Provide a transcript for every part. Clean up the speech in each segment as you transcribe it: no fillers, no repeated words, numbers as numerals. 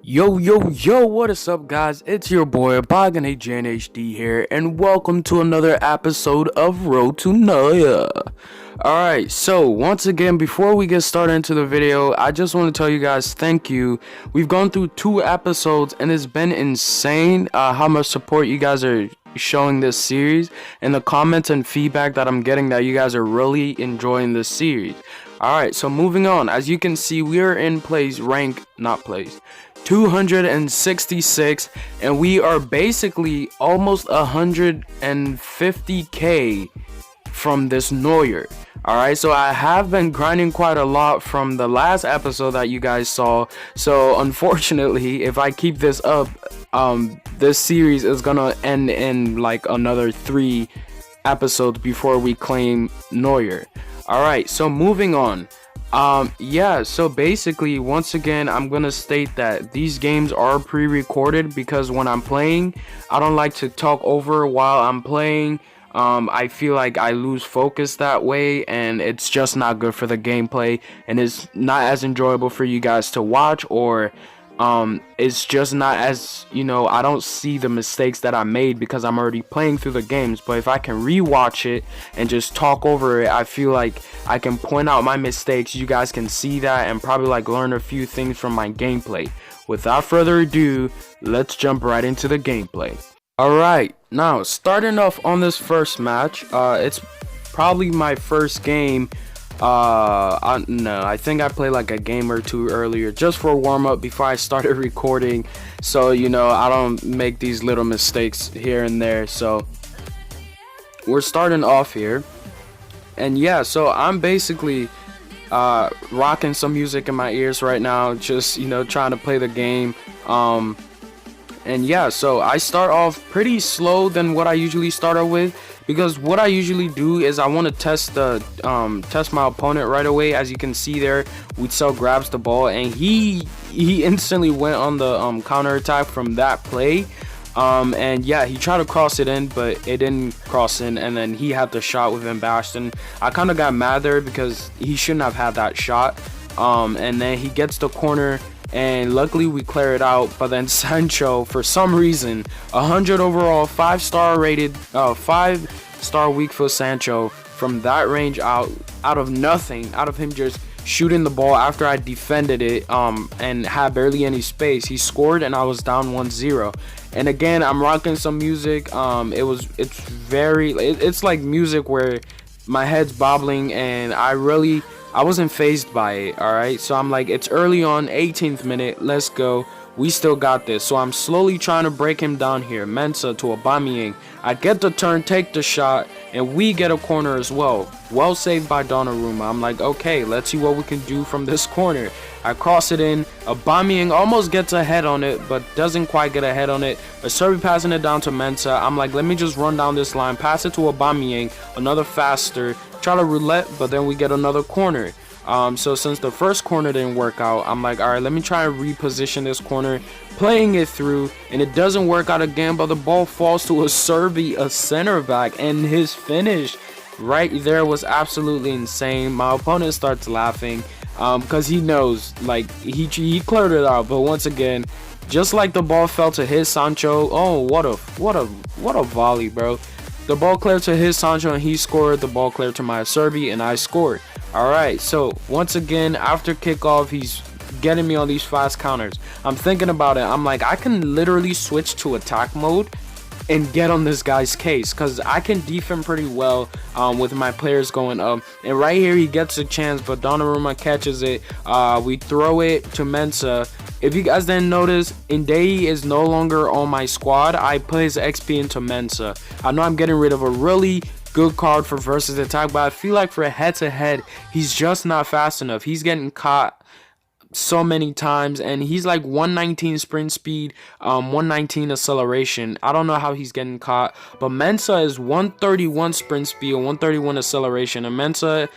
Yo, what is up, guys? It's your boy, Bogany HD here, and welcome to another episode of Road to Neuer. Alright, so once again, before we get started into the video, I just want to tell you guys thank you. We've gone through 2 episodes, and it's been insane how much support you guys are showing this series, and the comments and feedback that I'm getting that you guys are really enjoying this series. Alright, so moving on, as you can see, we are in not place. 266, and we are basically almost 150k from this Neuer. Alright, so I have been grinding quite a lot from the last episode that you guys saw. So unfortunately, if I keep this up, this series is gonna end in like another 3 episodes before we claim Neuer. Alright, so moving on. So basically, once again, I'm gonna state that these games are pre-recorded because when I'm playing, I don't like to talk over while I'm playing. I feel like I lose focus that way, and it's just not good for the gameplay, and it's not as enjoyable for you guys to watch, or it's just not as, I don't see the mistakes that I made because I'm already playing through the games. But if I can rewatch it and just talk over it, I feel like I can point out my mistakes, you guys can see that, and probably like learn a few things from my gameplay. Without further ado, let's jump right into the gameplay. Alright, now starting off on this first match, it's probably my first game. I think I played like a game or 2 earlier just for warm up before I started recording, so I don't make these little mistakes here and there. So we're starting off here, and so I'm basically rocking some music in my ears right now, just trying to play the game. So I start off pretty slow than what I usually start off with, because what I usually do is I want to test my opponent right away. As you can see there, Yesssss grabs the ball, and he instantly went on the counter attack from that play. He tried to cross it in, but it didn't cross in, and then he had the shot within Bastion. I kind of got mad there because he shouldn't have had that shot. And then he gets the corner, and luckily we clear it out. But then Sancho, for some reason, 100 overall, 5-star rated, 5-star weak foot Sancho, from that range out of nothing, out of him just shooting the ball after I defended it and had barely any space, he scored, and I was down 1-0. And again, I'm rocking some music. It's like music where my head's bobbling, and I wasn't phased by it. Alright, so I'm like, it's early on, 18th minute, let's go, we still got this. So I'm slowly trying to break him down here. Mensah to Aubameyang. I get the turn, take the shot, and we get a corner as well. Well saved by Donnarumma. I'm like, okay, let's see what we can do from this corner. I cross it in. Aubameyang almost gets a head on it, but doesn't quite get a head on it. Acerbi passing it down to Mensah. I'm like, let me just run down this line, pass it to Aubameyang, another faster, try to roulette, but then we get another corner. So since the first corner didn't work out, I'm like, alright, let me try and reposition this corner, playing it through, and it doesn't work out again, but the ball falls to Acerbi, a center back, and his finish right there was absolutely insane. My opponent starts laughing because he knows, like, he cleared it out, but once again, just like the ball fell to his Sancho, oh, what a volley, bro. The ball cleared to his Sancho, and he scored. The ball cleared to my Acerbi, and I scored. Alright, so once again, after kickoff, he's getting me on these fast counters. I'm thinking about it. I'm like, I can literally switch to attack mode and get on this guy's case, because I can defend pretty well with my players going up. And right here, he gets a chance, but Donnarumma catches it. We throw it to Mensah. If you guys didn't notice, Ndai is no longer on my squad. I put his XP into Mensah. I know I'm getting rid of a really good card for versus attack, but I feel like for head-to-head, he's just not fast enough. He's getting caught so many times, and he's like 119 sprint speed, 119 acceleration. I don't know how he's getting caught, but Mensah is 131 sprint speed, 131 acceleration, and Mensah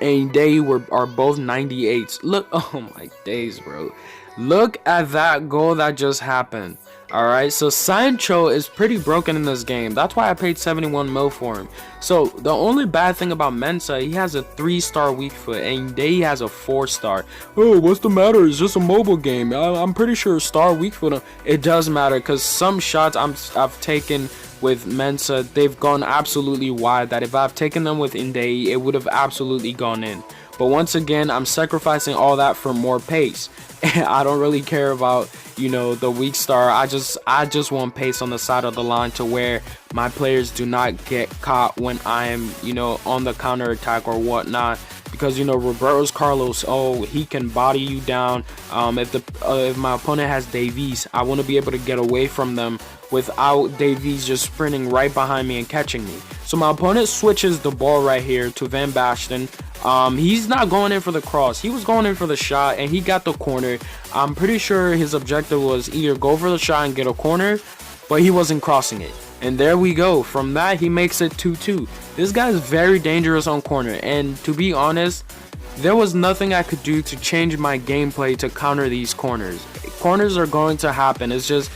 and they are both 98s. Look, oh my days, bro. Look at that goal that just happened. Alright, so Sancho is pretty broken in this game. That's why I paid 71 mil for him. So the only bad thing about Mensa, he has a 3-star weak foot, and he has a 4-star. Oh, what's the matter? It's just a mobile game. I'm pretty sure star weak foot. It does matter, because some shots I've taken with Mensa, they've gone absolutely wide, that if I've taken them with Indei, it would have absolutely gone in. But once again, I'm sacrificing all that for more pace. I don't really care about, you know, the weak star. I just want pace on the side of the line to where my players do not get caught when I am, you know, on the counter attack or whatnot. Because, you know, Roberto Carlos, oh, he can body you down. If my opponent has Davies, I want to be able to get away from them without Davies just sprinting right behind me and catching me. So my opponent switches the ball right here to Van Basten. He's not going in for the cross. He was going in for the shot, and he got the corner. I'm pretty sure his objective was either go for the shot and get a corner, but he wasn't crossing it. And there we go. From that, he makes it 2-2. This guy is very dangerous on corner, and to be honest, there was nothing I could do to change my gameplay to counter these corners. Corners are going to happen. It's just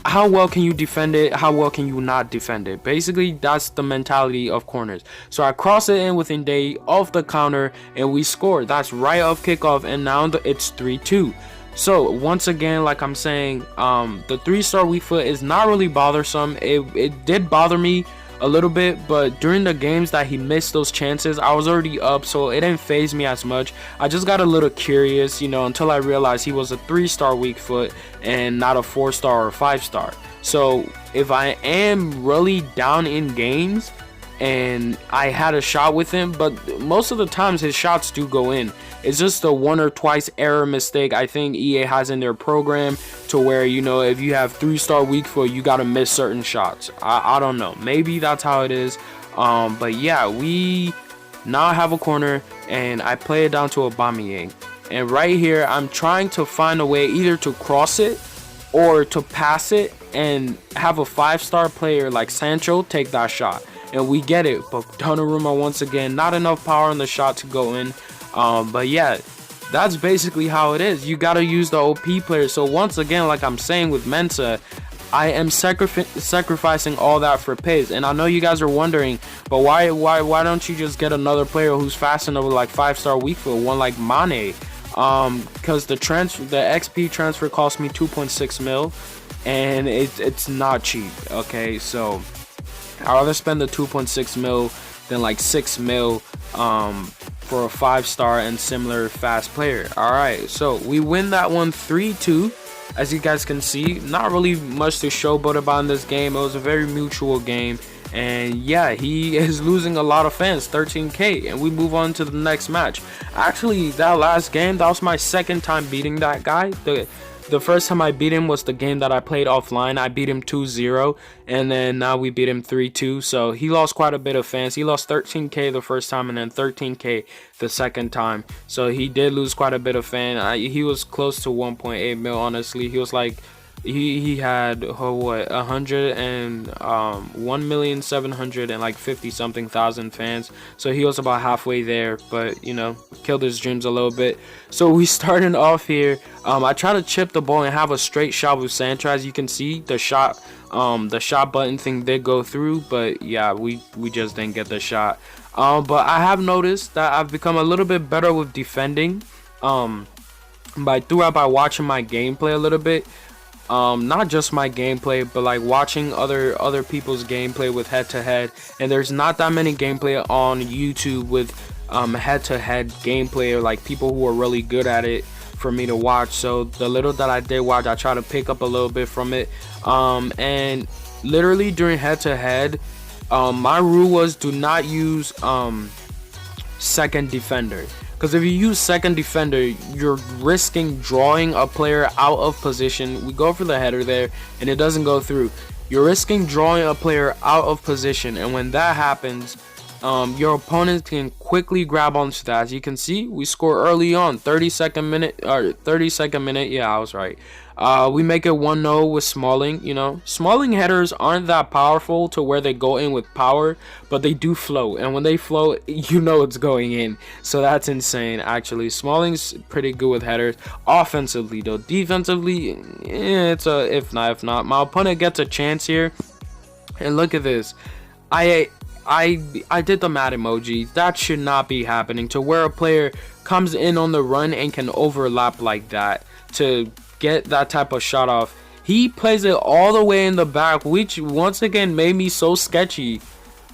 how well can you defend it, how well can you not defend it. Basically, that's the mentality of corners. So I cross it in with Ndeye off the counter, and we score. That's right off kickoff, and now it's 3-2. So once again, like I'm saying, the 3-star weak foot is not really bothersome. It did bother me a little bit, but during the games that he missed those chances, I was already up, so it didn't phase me as much. I just got a little curious, you know, until I realized he was a 3-star weak foot and not a 4-star or 5-star. So if I am really down in games and I had a shot with him, but most of the times his shots do go in. It's just a one or twice error mistake I think EA has in their program, to where, you know, if you have 3-star weak foot, you gotta miss certain shots. I don't know, maybe that's how it is. But yeah, we now have a corner, and I play it down to Aubameyang, and right here I'm trying to find a way either to cross it or to pass it and have a 5-star player like Sancho take that shot, and we get it. But Donnarumma, once again, not enough power on the shot to go in. But yeah, that's basically how it is. You gotta use the OP player. So once again, like I'm saying with Mensa, I am sacrificing all that for pace. And I know you guys are wondering, but why don't you just get another player who's fast enough with like 5-star weak foot, one like Mane? Because the XP transfer cost me 2.6 mil, and it's not cheap. Okay, so I'd rather spend the 2.6 mil than like 6 mil for a 5-star and similar fast player. Alright, so we win that one 3-2. As you guys can see, not really much to showboat about in this game. It was a very mutual game, and yeah, he is losing a lot of fans, 13k, and we move on to the next match. Actually, that last game, that was my second time beating that guy. The first time I beat him was the game that I played offline. I beat him 2-0, and then now we beat him 3-2. So he lost quite a bit of fans. He lost 13k the first time, and then 13k the second time. So he did lose quite a bit of fan. He was close to 1.8 mil, honestly. He was like, he had what, 1,750 something thousand fans. So he was about halfway there, but you know, killed his dreams a little bit. So we starting off here. I try to chip the ball and have a straight shot with Sancho. As you can see, the shot button thing did go through, but yeah, we just didn't get the shot. But I have noticed that I've become a little bit better with defending. By watching my gameplay a little bit. Not just my gameplay, but like watching other people's gameplay with head-to-head. And there's not that many gameplay on YouTube with head-to-head gameplay, or like people who are really good at it, for me to watch. So the little that I did watch, I try to pick up a little bit from it. And literally during head-to-head, my rule was do not use second defender. Because if you use second defender, you're risking drawing a player out of position. We go for the header there, and it doesn't go through. You're risking drawing a player out of position, and when that happens, your opponent can quickly grab onto that. As you can see, we score early on, 32nd minute, or 32nd minute. Yeah, I was right. We make it 1-0 with Smalling. You know, Smalling headers aren't that powerful to where they go in with power, but they do float, and when they float, you know it's going in. So that's insane. Actually, Smalling's pretty good with headers. Offensively though, defensively, it's a if not. My opponent gets a chance here, and look at this. I did the mad emoji. That should not be happening, to where a player comes in on the run and can overlap like that to get that type of shot off. He plays it all the way in the back, which once again made me so sketchy.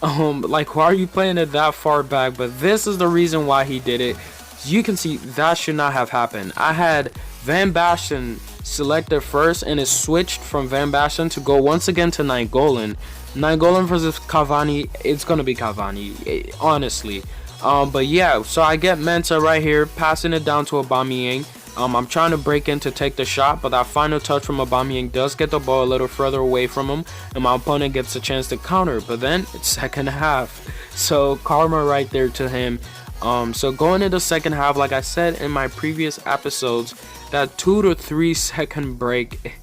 Like, why are you playing it that far back? But this is the reason why he did it. You can see that should not have happened. I had Van Basten selected first, and it switched from Van Basten to go once again to Nainggolan. Nainggolan versus Cavani, it's gonna be Cavani, honestly. But yeah, so I get Mensah right here, passing it down to Aubameyang. I'm trying to break in to take the shot, but that final touch from Aubameyang does get the ball a little further away from him, and my opponent gets a chance to counter. But then it's second half, so karma right there to him. So going into the second half, like I said in my previous episodes, that 2 to 3 second break,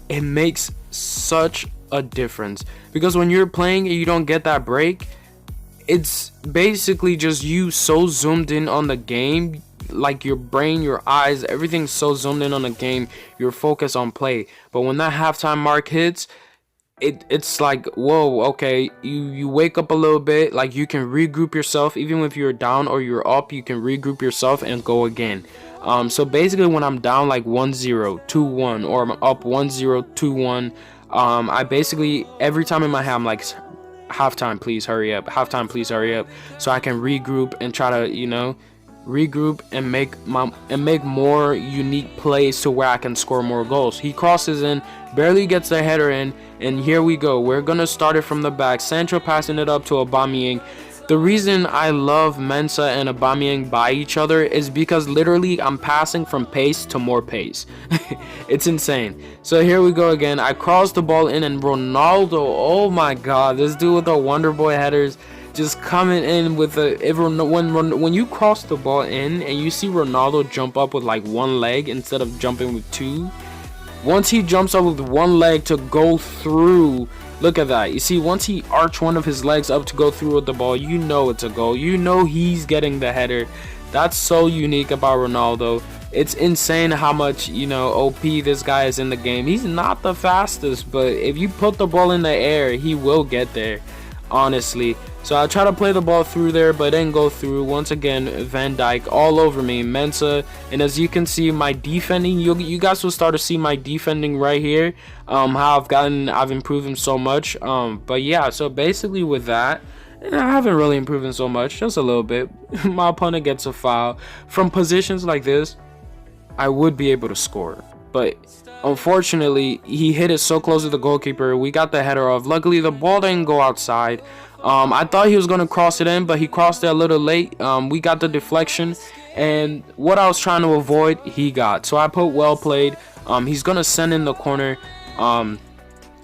it makes such a difference, because when you're playing and you don't get that break, it's basically just you so zoomed in on the game, like your brain, your eyes, everything's so zoomed in on the game, you're focused on play. But when that halftime mark hits, it's like, whoa, okay, you wake up a little bit, like you can regroup yourself. Even if you're down or you're up, you can regroup yourself and go again. So basically when I'm down like 1-0, 2-1, or I'm up 1-0, 2-1, I basically, every time in my head, I'm like, halftime, please hurry up, halftime, please hurry up, so I can regroup and try to, you know, regroup and make more unique plays to where I can score more goals. He crosses in, barely gets the header in, and here we go. We're gonna start it from the back. Sancho passing it up to Aubameyang. The reason I love Mensah and Aubameyang by each other is because literally I'm passing from pace to more pace. It's insane. So here we go again. I cross the ball in, and Ronaldo, oh my god, this dude with the Wonder Boy headers just coming in with a, when you cross the ball in and you see Ronaldo jump up with like one leg instead of jumping with two. Once he jumps up with one leg to go through, look at that. You see, once he arched one of his legs up to go through with the ball, you know it's a goal. You know he's getting the header. That's so unique about Ronaldo. It's insane how much, you know, OP this guy is in the game. He's not the fastest, but if you put the ball in the air, he will get there, honestly. So I try to play the ball through there, but it didn't go through. Once again, Van Dijk all over me, Mensah, and as you can see, my defending, you guys will start to see my defending right here, how I've improved him so much. But yeah, so basically with that, I haven't really improved him so much, just a little bit. My opponent gets a foul. From positions like this, I would be able to score, but unfortunately, he hit it so close to the goalkeeper. We got the header off. Luckily, the ball didn't go outside. I thought he was going to cross it in, but he crossed it a little late. We got the deflection, and what I was trying to avoid, he got. So I put well played. He's going to send in the corner.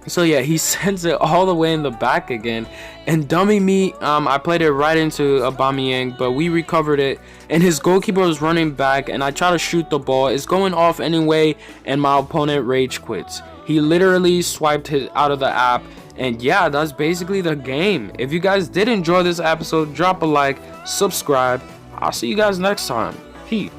So yeah, he sends it all the way in the back again. And dummy me, I played it right into Aubameyang, but we recovered it. And his goalkeeper was running back, and I try to shoot the ball. It's going off anyway, and my opponent rage quits. He literally swiped it out of the app. And yeah, that's basically the game. If you guys did enjoy this episode, drop a like, subscribe. I'll see you guys next time. Peace.